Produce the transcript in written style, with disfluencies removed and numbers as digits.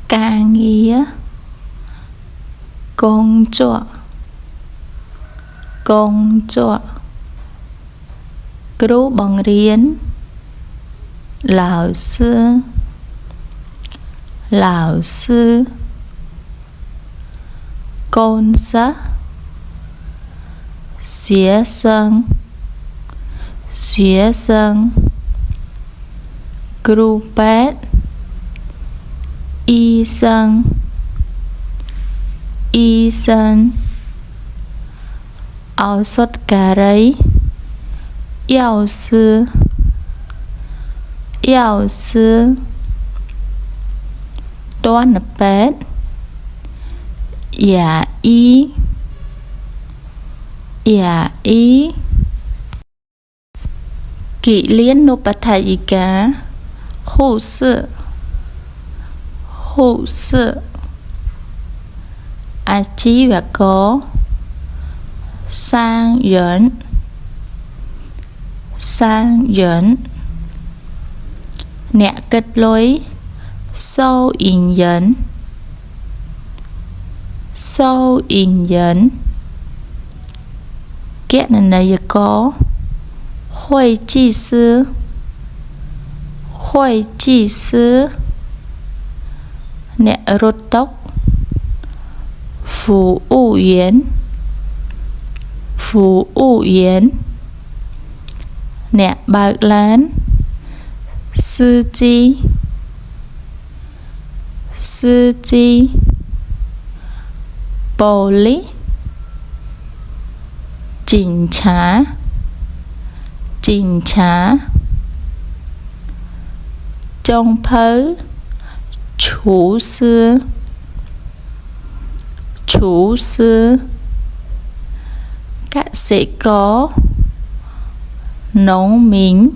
ca nghĩa công chua cú bằng riêng lão sư con sa学生 cú bác y sinh áo xuất cà rấy giáo sư toán bác dạ y kỷ liên nộp thầy cả hộ sự chí và có sang dẫn nẹ kết lối sâu in dẫn kết này có hội chi sư nẹ rốt tóc phục vụ viên nẹ bạc lán sư chi bồ lý chỉnh trá trong phớ chủ sư các sẽ có nông民